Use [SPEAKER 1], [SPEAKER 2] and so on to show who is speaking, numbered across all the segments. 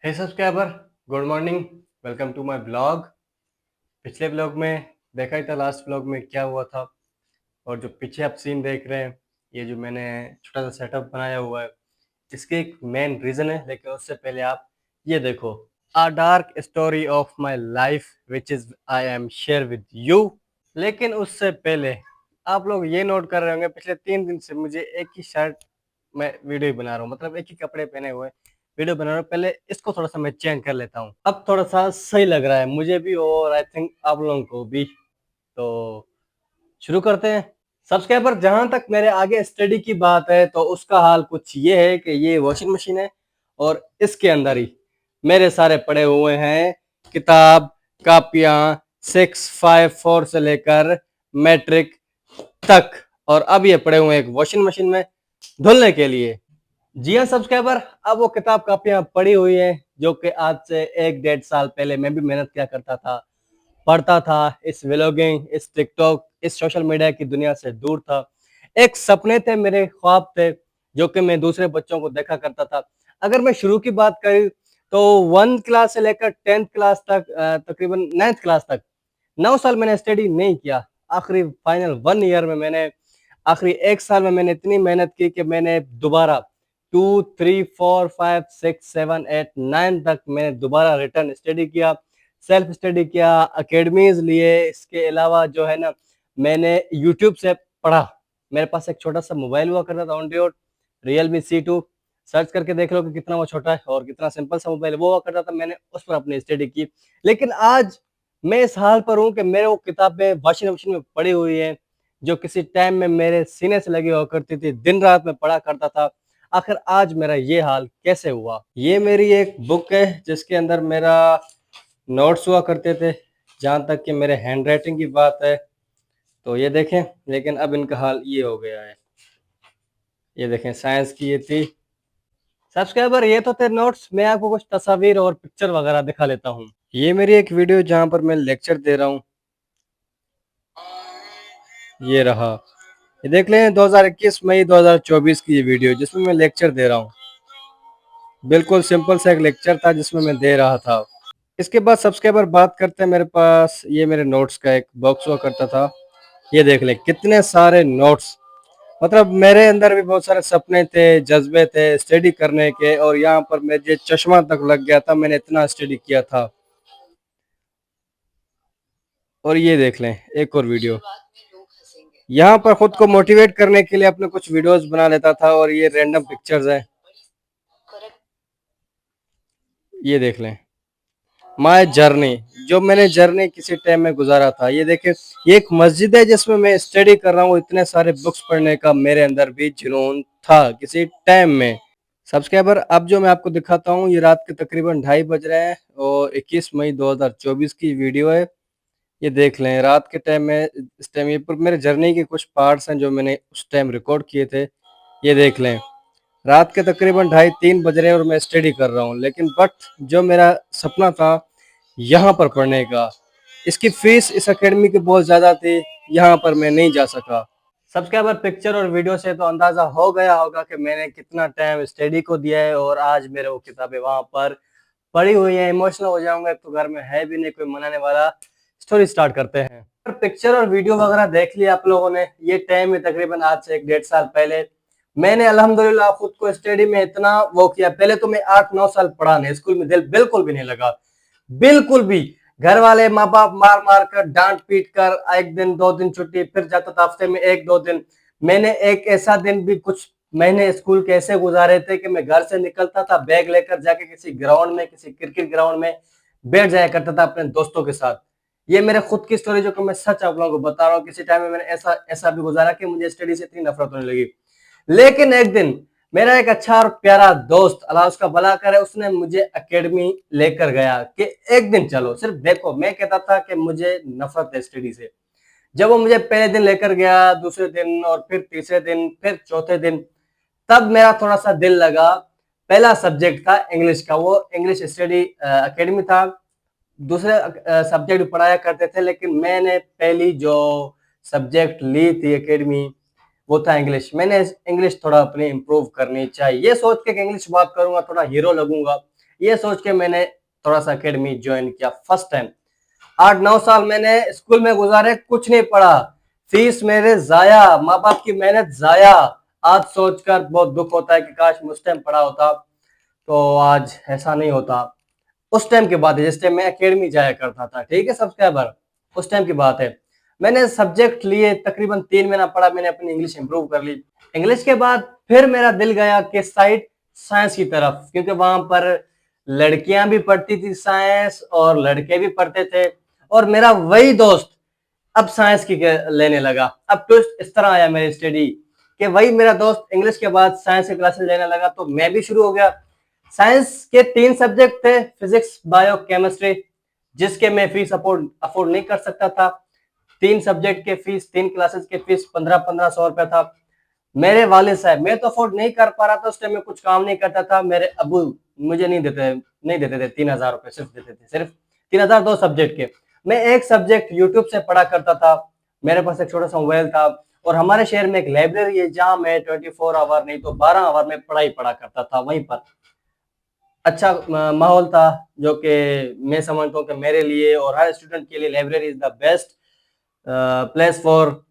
[SPEAKER 1] Hey subscriber, good morning. Welcome to my blog. पिछले blog में देखा ही था, लास्ट ब्लॉग में क्या हुआ था। और जो पीछे आप सीन देख रहे हैं, ये जो मैंने छोटा सा सेटअप बनाया हुआ है, इसके एक मेन रीज़न है। लेकिन उससे पहले आप ये देखो, अ dark story of my life which is I am share with you. लेकिन उससे पहले आप लोग ये नोट कर रहे होंगे, पिछले 3 दिन से मुझे एक ही शर्ट मैं वीडियो बना रहा हूँ, मतलब एक ही कपड़े पहने हुए वीडियो बना रहा हूँ। पहले इसको थोड़ा सा मैं चेंज कर लेता हूँ, अब थोड़ा सा सही लग रहा है मुझे भी और आई थिंक आप लोगों को भी। तो शुरू करते हैं। सब्सक्राइबर, जहां तक मेरे आगे स्टडी की बात है तो उसका हाल कुछ ये है कि ये वॉशिंग मशीन है और इसके अंदर ही मेरे सारे पड़े हुए हैं किताब, कापियां, 654 से लेकर मैट्रिक तक। और अब ये पड़े हुए हैं एक वॉशिंग मशीन में धुलने के लिए। जी हाँ सब्सक्राइबर, अब वो किताब कापियां पड़ी हुई है जो कि आज से 1 डेढ़ साल पहले मैं भी मेहनत किया करता था, पढ़ता था। इस व्लॉगिंग, इस टिकटॉक, इस सोशल मीडिया की दुनिया से दूर था। एक सपने थे, मेरे ख्वाब थे, जो कि मैं दूसरे बच्चों को देखा करता था। अगर मैं शुरू की बात करूँ तो 1 क्लास से लेकर 10th क्लास तक, तकरीबन 9th क्लास तक 9 साल मैंने स्टडी नहीं किया। आखिरी फाइनल 1 ईयर में मैंने, आखिरी 1 साल में मैंने इतनी मेहनत की कि मैंने दोबारा 2, 3, 4, 5, 6, 7, 8, 9 तक मैंने दोबारा रिटर्न स्टडी किया, सेल्फ स्टडी किया, अकेडमीज लिए। इसके अलावा जो है ना, मैंने यूट्यूब से पढ़ा। मेरे पास एक छोटा सा मोबाइल हुआ करता था, ऑन डिओड रियलमी C2। सर्च करके देख लो कि कितना वो छोटा है और कितना सिंपल सा मोबाइल वो हुआ करता था। मैंने उस पर अपनी स्टडी की। लेकिन आज मैं इस हाल पर हूँ कि मेरे वो किताबें वॉशिंग मशीन में पड़ी हुई है, जो किसी टाइम में मेरे सीने से लगी हुआ करती थी, दिन रात में पढ़ा करता था। आखिर आज मेरा ये हाल कैसे हुआ? ये मेरी एक बुक है जिसके अंदर मेरा नोट्स हुआ करते थे। जहाँ तक कि मेरे हैंड राइटिंग की बात है तो ये देखें, लेकिन अब इनका हाल ये हो गया है। ये देखें, साइंस की ये थी। सब्सक्राइबर, ये तो थे नोट्स। मैं आपको कुछ तस्वीर और पिक्चर वगैरह दिखा लेता हूँ। ये मेरी एक वीडियो जहाँ पर मैं लेक्चर दे रहा हूँ, ये रहा। ये देख लें, 2021 मई 2024 की ये वीडियो जिसमें मैं लेक्चर दे रहा हूँ। बिल्कुल सिंपल सा एक लेक्चर था जिसमें मैं दे रहा था। इसके बाद सब्सक्राइबर बात करते हैं, मेरे पास ये मेरे नोट्स का एक बॉक्स हुआ करता था। ये देख लें कितने सारे नोट्स। मतलब मेरे अंदर भी बहुत सारे सपने थे, जज्बे थे स्टडी करने के, और यहाँ पर मुझे चश्मा तक लग गया था, मैंने इतना स्टडी किया था। और ये देख लें एक और वीडियो, यहाँ पर खुद को मोटिवेट करने के लिए अपने कुछ वीडियोस बना लेता था। और ये रैंडम पिक्चर्स हैं, ये देख लें माय जर्नी, जो मैंने जर्नी किसी टाइम में गुजारा था। ये देखें, ये एक मस्जिद है जिसमें मैं स्टडी कर रहा हूँ। इतने सारे बुक्स पढ़ने का मेरे अंदर भी जुनून था किसी टाइम में। सब्सक्राइबर, अब जो मैं आपको दिखाता हूँ, ये रात के तकरीबन 2:30 बज रहे हैं और 21 मई 2024 की वीडियो है। ये देख लें रात के टाइम में, इस टाइम ये पर मेरे जर्नी के कुछ पार्ट्स हैं जो मैंने उस टाइम रिकॉर्ड किए थे। ये देख लें रात के तकरीबन 2:30-3 बज रहे हैं और मैं स्टडी कर रहा हूँ। लेकिन बट जो मेरा सपना था यहाँ पर पढ़ने का, इसकी फीस इस एकेडमी की बहुत ज़्यादा थी, यहाँ पर मैं नहीं जा सका। सब्सक्राइबर, पिक्चर और वीडियो से तो अंदाज़ा हो गया होगा कि मैंने कितना टाइम स्टडी को दिया है और आज मेरे वो किताबें वहाँ पर पड़ी हुई है। इमोशनल हो जाऊंगा, तो घर में है भी नहीं कोई मनाने वाला। स्टोरी स्टार्ट करते हैं। पिक्चर और वीडियो वगैरह देख लिया आप लोगों ने। ये टाइम है तकरीबन आज से 1 डेढ़ साल पहले। मैंने अल्हम्दुलिल्लाह खुद को स्टडी में इतना वो किया। पहले तो मैं 8 9 साल पढ़ा नहीं, स्कूल में दिल बिल्कुल भी नहीं लगा, बिल्कुल भी। घर वाले माँ बाप मार मार कर, डांट पीट कर, 1 दिन 2 दिन छुट्टी, फिर जाता था हफ्ते में 1 2 दिन। मैंने एक ऐसा दिन भी कुछ महीने स्कूल के ऐसे गुजारे थे कि मैं घर से निकलता था बैग लेकर, जाके किसी ग्राउंड में, किसी क्रिकेट ग्राउंड में बैठ जाया करता था अपने दोस्तों के साथ। ये मेरे खुद की स्टोरी जो कि मैं सच आप लोगों को बता रहा हूँ। किसी टाइम में मैंने ऐसा ऐसा भी गुजारा कि मुझे स्टडी से इतनी नफरत होने लगी। लेकिन एक दिन मेरा एक अच्छा और प्यारा दोस्त, अल्लाह उसका भला करे, उसने मुझे एकेडमी लेकर गया कि एक दिन चलो, सिर्फ देखो। मैं कहता था कि मुझे नफरत है स्टडी से। जब वो मुझे पहले दिन लेकर गया, दूसरे दिन, और फिर तीसरे दिन, फिर चौथे दिन, तब मेरा थोड़ा सा दिल लगा। पहला सब्जेक्ट था इंग्लिश का, वो इंग्लिश स्टडी एकेडमी था। दूसरे सब्जेक्ट पढ़ाया करते थे, लेकिन मैंने पहली जो सब्जेक्ट ली थी एकेडमी, वो था इंग्लिश। मैंने इंग्लिश थोड़ा अपनी इम्प्रूव करनी चाहिए, ये सोच के कि इंग्लिश बात करूंगा थोड़ा हीरो लगूंगा, ये सोच के मैंने थोड़ा सा एकेडमी ज्वाइन किया फर्स्ट टाइम। 8-9 साल मैंने स्कूल में गुजारे, कुछ नहीं पढ़ा, फीस मेरे जाया, माँ बाप की मेहनत जाया। आज सोचकर बहुत दुख होता है कि काश मैं उस टाइम पढ़ा होता तो आज ऐसा नहीं होता। उस टाइम की बात है जिस टाइम मैं एकेडमी जाया करता था, ठीक है सब्सक्राइबर, उस टाइम की बात है। मैंने सब्जेक्ट लिए, तकरीबन 3 महीना पढ़ा, मैंने अपनी इंग्लिश इंप्रूव कर ली। इंग्लिश के बाद फिर मेरा दिल गया कि साइड साइंस की तरफ, क्योंकि वहां पर लड़कियां भी पढ़ती थी साइंस और लड़के भी पढ़ते थे, और मेरा वही दोस्त अब साइंस की लेने लगा। अब ट्विस्ट इस तरह आया मेरी स्टडी कि वही मेरा दोस्त इंग्लिश के बाद साइंस की क्लासेस लेने लगा, तो मैं भी शुरू हो गया। साइंस के 3 सब्जेक्ट थे, फिजिक्स, बायो, केमिस्ट्री, जिसके मैं फीस अफोर्ड नहीं कर सकता था। 3 सब्जेक्ट के फीस, 3 क्लासेस के फीस 1500-1500 रुपया था। मेरे वालिद साहब, मैं तो अफोर्ड नहीं कर पा रहा था उस टाइम, में कुछ काम नहीं करता था, मेरे अबू मुझे नहीं देते थे 3000 रुपए, सिर्फ देते थे, सिर्फ 3000 2 सब्जेक्ट के। मैं एक सब्जेक्ट यूट्यूब से पढ़ा करता था, मेरे पास एक छोटा सा मोबाइल था, और हमारे शहर में एक लाइब्रेरी है जहां मैं 24 आवर नहीं तो 12 आवर में पढ़ाई पढ़ा करता था वहीं पर। अच्छा माहौल था, जो कि मैं समझता हूँ कि मेरे लिए और हर स्टूडेंट के लिए library is the best place for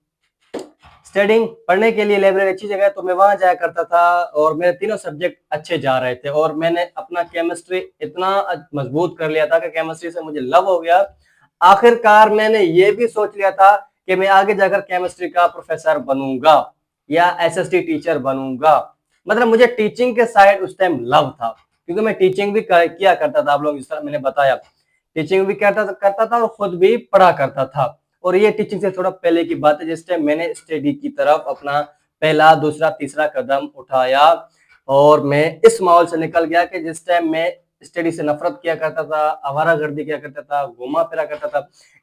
[SPEAKER 1] studying. पढ़ने के लिए लाइब्रेरी अच्छी जगह है, तो मैं वहां जाया करता था, और मेरे 3 सब्जेक्ट अच्छे जा रहे थे, और मैंने अपना केमिस्ट्री इतना मजबूत कर लिया था कि केमिस्ट्री से मुझे लव हो गया। आखिरकार मैंने ये भी सोच लिया था कि मैं आगे जाकर केमिस्ट्री का प्रोफेसर बनूंगा या एसएसटी टीचर बनूंगा। मतलब मुझे टीचिंग के साइड उस टाइम लव था, क्योंकि मैं टीचिंग भी किया करता था, आप लोग जिस तरह मैंने बताया, टीचिंग भी करता था और खुद भी पढ़ा करता था। और ये टीचिंग से थोड़ा पहले की बात है, जिस टाइम मैंने स्टडी की तरफ अपना पहला, दूसरा, तीसरा कदम उठाया, और मैं इस माहौल से निकल गया कि जिस टाइम मैं स्टडी से नफरत किया करता था, आवारागर्दी किया करता था, घूमा फिरा करता था,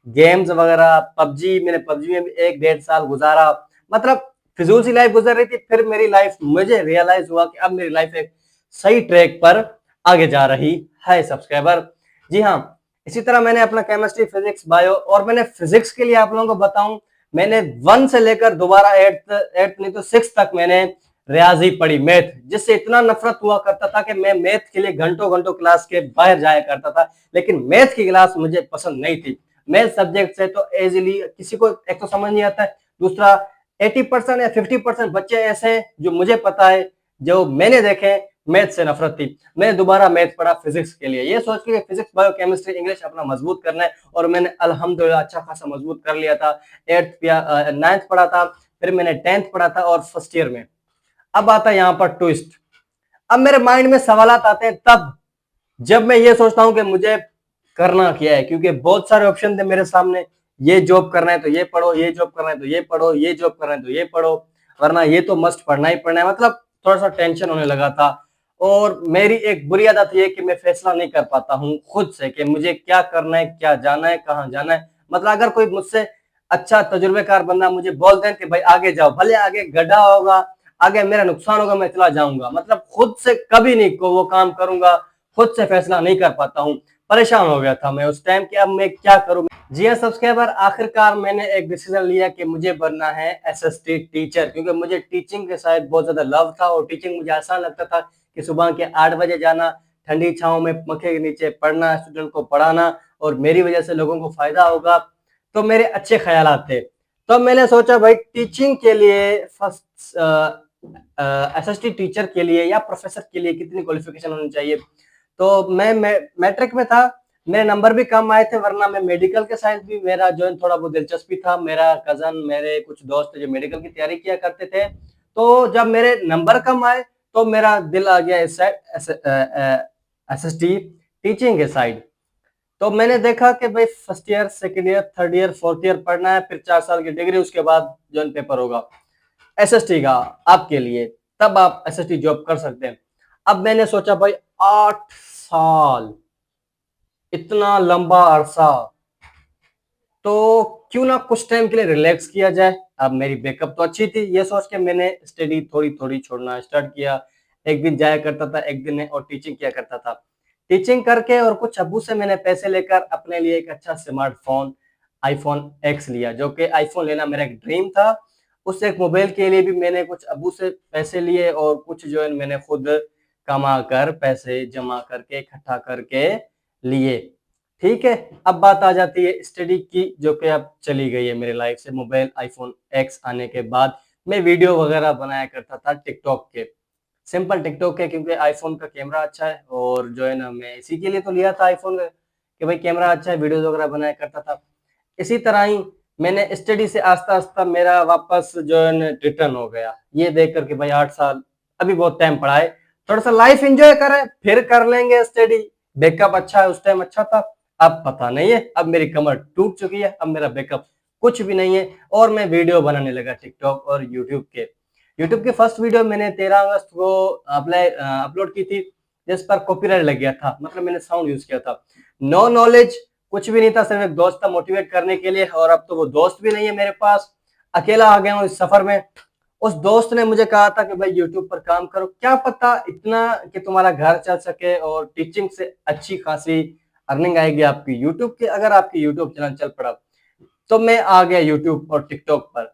[SPEAKER 1] गेम्स वगैरह, पबजी, मैंने पबजी में भी 1-1.5 साल गुजारा, मतलब फिजूल सी लाइफ गुजर रही थी। फिर मेरी लाइफ, मुझे रियलाइज हुआ कि अब मेरी लाइफ एक सही ट्रैक पर आगे जा रही है सब्सक्राइबर। जी हाँ, इसी तरह मैंने अपना केमिस्ट्री, फिजिक्स, बायो, और मैंने फिजिक्स के लिए आप लोगों को बताऊं, मैंने 1 से लेकर दोबारा 8th नहीं तो 6 तक मैंने रियाजी पढ़ी, मैथ, जिससे इतना नफरत हुआ करता था कि मैं मैथ के लिए घंटों घंटों क्लास के बाहर जाया करता था, लेकिन मैथ की क्लास मुझे पसंद नहीं थी। मैथ सब्जेक्ट से तो इजीली किसी को एक तो समझ नहीं आता है, दूसरा 80% या 50% बच्चे ऐसे हैं जो मुझे पता है, जो मैंने देखे, मैथ से नफरत थी। मैंने दोबारा मैथ पढ़ा फिजिक्स के लिए, ये सोच के फिजिक्स, बायो, केमिस्ट्री, इंग्लिश अपना मजबूत करना है, और मैंने अल्हम्दुलिल्लाह अच्छा खासा मजबूत कर लिया था। 8th या 9th पढ़ा था, फिर मैंने 10th पढ़ा था, और फर्स्ट ईयर में। अब आता है यहाँ पर ट्विस्ट। अब मेरे माइंड में सवालात आते हैं तब जब मैं ये सोचता हूँ कि मुझे करना क्या है, क्योंकि बहुत सारे ऑप्शन थे मेरे सामने, ये जॉब करना है तो ये पढ़ो, ये जॉब करना है तो ये पढ़ो, ये जॉब करना है तो ये पढ़ो, वरना ये तो मस्ट पढ़ना ही पढ़ना है। मतलब थोड़ा सा टेंशन होने लगा था, और मेरी एक बुरी आदत ये है कि मैं फैसला नहीं कर पाता हूँ खुद से कि मुझे क्या करना है, क्या जाना है, कहाँ जाना है। मतलब अगर कोई मुझसे अच्छा तजुर्बेकार बंदा मुझे बोल दे कि भाई आगे जाओ, भले आगे गड्ढा होगा, आगे मेरा नुकसान होगा, मैं चला जाऊंगा, मतलब खुद से कभी नहीं को वो काम करूंगा, खुद से फैसला नहीं कर पाता हूँ। परेशान हो गया था मैं उस टाइम कि अब मैं क्या करूं। जी हाँ सब्सक्राइबर, आखिरकार मैंने एक डिसीजन लिया कि मुझे बनना है एसएसटी टीचर, क्योंकि मुझे टीचिंग के साथ बहुत ज्यादा लव था, और टीचिंग मुझे आसान लगता था कि सुबह के 8 बजे जाना, ठंडी छांव में पंखे के नीचे पढ़ना, स्टूडेंट को पढ़ाना, और मेरी वजह से लोगों को फायदा होगा, तो मेरे अच्छे ख्यालात थे। तो मैंने सोचा भाई टीचिंग के लिए फर्स्ट एसएसटी टीचर के लिए या प्रोफेसर के लिए कितनी क्वालिफिकेशन होनी चाहिए। तो मैं मैट्रिक में था, मेरे नंबर भी कम आए थे, वरना मैं मेडिकल के साइंस भी मेरा जो है थोड़ा बहुत दिलचस्पी था। मेरा कजन, मेरे कुछ दोस्त जो मेडिकल की तैयारी किया करते थे, तो जब मेरे नंबर कम आए तो मेरा दिल आ गया इस साइड, एसएसटी टीचिंग के साइड। तो मैंने देखा कि भाई first year, second year, third year, fourth year पढ़ना है, फिर 4 साल की डिग्री, उसके बाद जो पेपर होगा एसएसटी का आपके लिए, तब आप एसएसटी जॉब कर सकते हैं। अब मैंने सोचा भाई 8 साल, इतना लंबा अरसा, तो क्यों ना कुछ टाइम के लिए रिलैक्स किया जाए। अब मेरी बैकअप तो अच्छी थी, ये सोच के मैंने स्टडी थोड़ी थोड़ी छोड़ना स्टार्ट किया। एक दिन जाया करता था, एक दिन और टीचिंग किया करता था। टीचिंग करके और कुछ अब्बू से मैंने पैसे लेकर अपने लिए एक अच्छा स्मार्टफोन आईफोन एक्स लिया, जो कि आईफोन लेना मेरा एक ड्रीम था। उस एक मोबाइल के लिए भी मैंने कुछ अब्बू से पैसे लिए, और कुछ जो है मैंने खुद कमा कर पैसे जमा करके इकट्ठा करके लिए। ठीक है, अब बात आ जाती है स्टडी की, जो कि अब चली गई है मेरी लाइफ से। मोबाइल आईफोन एक्स आने के बाद मैं वीडियो वगैरह बनाया करता था टिकटॉक के, सिंपल टिकटॉक के, क्योंकि आईफोन का कैमरा अच्छा है और जो है ना मैं इसी के लिए तो लिया था आईफोन कि भाई कैमरा अच्छा है, वीडियोस वगैरह बनाया करता था। इसी तरह ही मैंने स्टडी से आस्ता आस्ता मेरा वापस जो है ना रिटर्न हो गया, ये देख कर के भाई 8 साल अभी बहुत टाइम पड़ा है, थोड़ा सा लाइफ एंजॉय करें फिर कर लेंगे स्टडी। बैकअप अच्छा है, उस टाइम अच्छा था, अब पता नहीं है, अब मेरी कमर टूट चुकी है, अब मेरा बैकअप कुछ भी नहीं है और मैं वीडियो बनाने लगा टिकटॉक और यूट्यूब के। यूट्यूब की फर्स्ट वीडियो मैंने 13 अगस्त को अपलोड की थी, जिस पर कॉपीराइट लग गया था, मतलब मैंने साउंड यूज किया था। नो नॉलेज, कुछ भी नहीं था, सिर्फ एक दोस्त था मोटिवेट करने के लिए, और अब तो वो दोस्त भी नहीं है मेरे पास, अकेला आ गया हूँ इस सफर में। उस दोस्त ने मुझे कहा था कि भाई यूट्यूब पर काम करो, क्या पता इतना कि तुम्हारा घर चल सके और टीचिंग से अच्छी खासी अर्निंग आएगी आपकी यूट्यूब की, अगर आपकी यूट्यूब चैनल चल पड़ा। तो मैं आ गया यूट्यूब और टिकटॉक पर,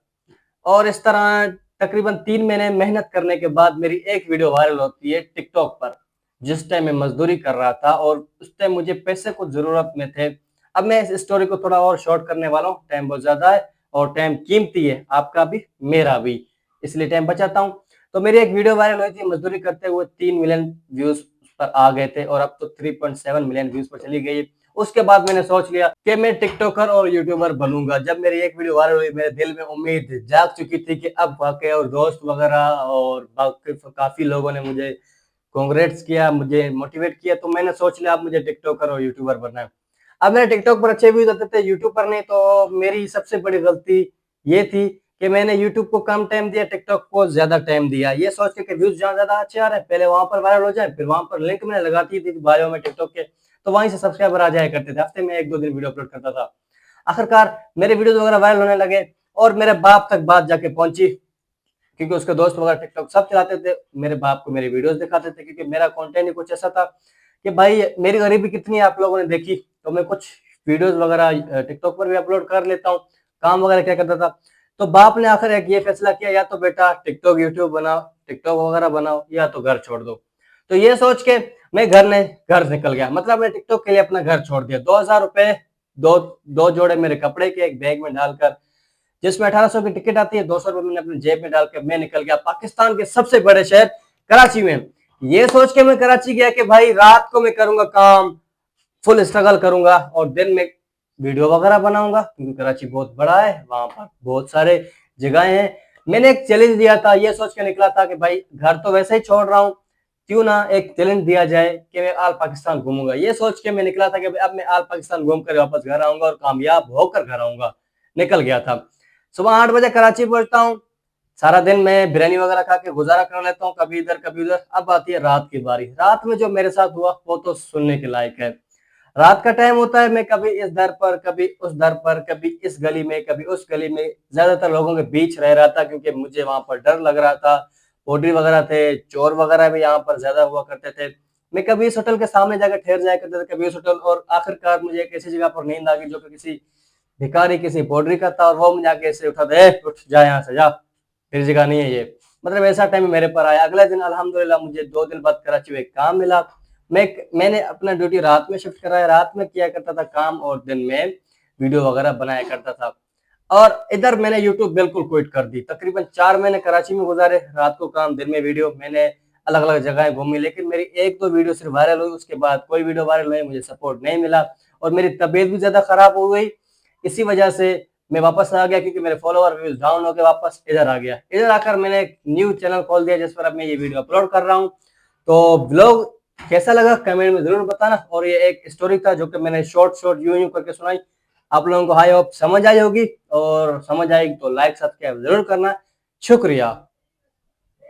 [SPEAKER 1] और इस तरह तकरीबन 3 महीने मेहनत करने के बाद मेरी एक वीडियो वायरल होती है टिकटॉक पर, जिस टाइम मैं मजदूरी कर रहा था और उस टाइम मुझे पैसे को जरूरत में थे। अब मैं इस स्टोरी को थोड़ा और शॉर्ट करने वाला हूँ, टाइम बहुत ज्यादा है और टाइम कीमती है, आपका भी मेरा भी, इसलिए टाइम बचाता हूँ। तो मेरी एक वीडियो वायरल हुई थी मजदूरी करते हुए, 3 मिलियन व्यूज पर आ गए थे और अब तो 3.7 मिलियन व्यूज पर चली गई। उसके बाद मैंने सोच लिया कि मैं टिकटॉकर और यूट्यूबर बनूंगा। जब मेरी एक वीडियो वायरल हुई, मेरे दिल में उम्मीद जाग चुकी थी कि अब वाकई, और दोस्त वगैरह और बाकी काफी लोगों ने मुझे कांग्रेट्स किया, मुझे मोटिवेट किया, तो मैंने सोच लिया अब मुझे टिकटॉकर और यूट्यूबर बनना है। अब मेरे टिकटॉक पर अच्छे व्यूज आते थे, यूट्यूब पर नहीं, तो मेरी सबसे बड़ी गलती ये थी कि मैंने यूट्यूब को कम टाइम दिया, टिकटॉक को ज्यादा टाइम दिया, ये सोच के कि व्यूज जहाँ ज्यादा अच्छे आ रहे हैं पहले वहां पर वायरल हो जाए, फिर वहां पर लिंक मैंने लगाती थी बायो में टिकटॉक के, तो वहीं से सब्सक्राइबर आ जाया करते थे, हफ्ते में 1-2 दिन वीडियो अपलोड करता था। आखिरकार मेरे वीडियोस वगैरह वायरल होने लगे और मेरे बाप तक बात जाके पहुंची, क्योंकि उसके दोस्त वगैरह टिकटॉक सब चलाते थे, मेरे बाप को मेरी वीडियोस दिखाते थे, क्योंकि मेरा कंटेंट ही कुछ ऐसा था कि भाई मेरी गरीबी कितनी है आप लोगों ने देखी, तो मैं कुछ वीडियोस वगैरह टिकटॉक पर भी अपलोड कर लेता हूँ, काम वगैरह क्या करता था। तो बाप ने आखिर एक ये फैसला किया, या तो बेटा टिकटॉक यूट्यूब बनाओ, टिकटॉक वगैरह बनाओ, या तो घर छोड़ दो। तो ये सोच के मैं घर निकल गया, मतलब मैं टिकटॉक के लिए अपना घर छोड़ दिया। 2,000 रुपए, दो दो जोड़े मेरे कपड़े के एक बैग में डालकर, जिसमें 1800 की टिकट आती है, 200 रुपए मैंने अपनी जेब में डाल के मैं निकल गया पाकिस्तान के सबसे बड़े शहर कराची में। ये सोच के मैं कराची गया कि भाई रात को मैं करूंगा काम, फुल स्ट्रगल करूंगा और दिन में वीडियो वगैरह बनाऊंगा, क्योंकि कराची बहुत बड़ा है, वहां पर बहुत सारे जगह हैं। मैंने एक चैलेंज दिया था, ये सोच के निकला था कि भाई घर तो वैसे ही छोड़ रहा हूँ, क्यों ना एक चैलेंज दिया जाए कि मैं आल पाकिस्तान घूमूंगा। ये सोच के मैं निकला था कि अब मैं आल पाकिस्तान घूम कर वापस घर आऊंगा और कामयाब होकर घर आऊंगा। निकल गया था, सुबह 8 बजे कराची पहुंचता हूँ, सारा दिन मैं बिरयानी वगैरह खा के गुजारा कर लेता हूँ, कभी इधर कभी उधर। अब आती है रात की बारी, रात में जो मेरे साथ हुआ वो तो सुनने के लायक है। रात का टाइम होता है, मैं कभी इस दर पर, कभी उस दर पर, कभी इस गली में, कभी उस गली में, ज्यादातर लोगों के बीच रह रहा था, क्योंकि मुझे वहां पर डर लग रहा था। पोड्री वगैरह थे, चोर वगैरह भी यहाँ पर ज्यादा हुआ करते थे। मैं कभी इस होटल के सामने जाकर ठहर जाया करता था, कभी उस होटल, और आखिरकार मुझे एक ऐसी जगह पर नींद आ गई जो कि किसी भिखारी, किसी पोड्री का था, और वो मुझे आके ऐसे उठा दे, उठ जा यहाँ से जा, तेरी जगह नहीं है ये। मतलब ऐसा टाइम मेरे पर आया। अगले दिन अल्हम्दुलिल्लाह मुझे 2 दिन बाद कराची में एक काम मिला। मैंने अपना ड्यूटी रात में शिफ्ट कराया, रात में किया करता था काम और दिन में वीडियो वगैरह बनाया करता था। और इधर मैंने यूट्यूब बिल्कुल क्विट कर दी। तकरीबन 4 महीने कराची में गुजारे, रात को काम दिन में वीडियो। मैंने अलग अलग जगह घूमी, लेकिन मेरी 1-2 वीडियो सिर्फ वायरल हुई, उसके बाद कोई वीडियो वायरल नहीं, मुझे सपोर्ट नहीं मिला और मेरी तबीयत भी ज्यादा खराब हो गई। इसी वजह से मैं वापस आ गया, क्योंकि मेरे फॉलोअर व्यूज डाउन हो गए, वापस इधर आ गया। इधर आकर मैंने एक न्यू चैनल खोल दिया, जिस पर अब मैं ये वीडियो अपलोड कर रहा हूँ। तो ब्लॉग कैसा लगा कमेंट में जरूर बताना। और ये एक स्टोरी था जो कि मैंने शॉर्ट यूं करके सुनाई, आप लोगों को हाई होप समझ आई होगी, और समझ आएगी तो लाइक सब्सक्राइब जरूर करना। शुक्रिया।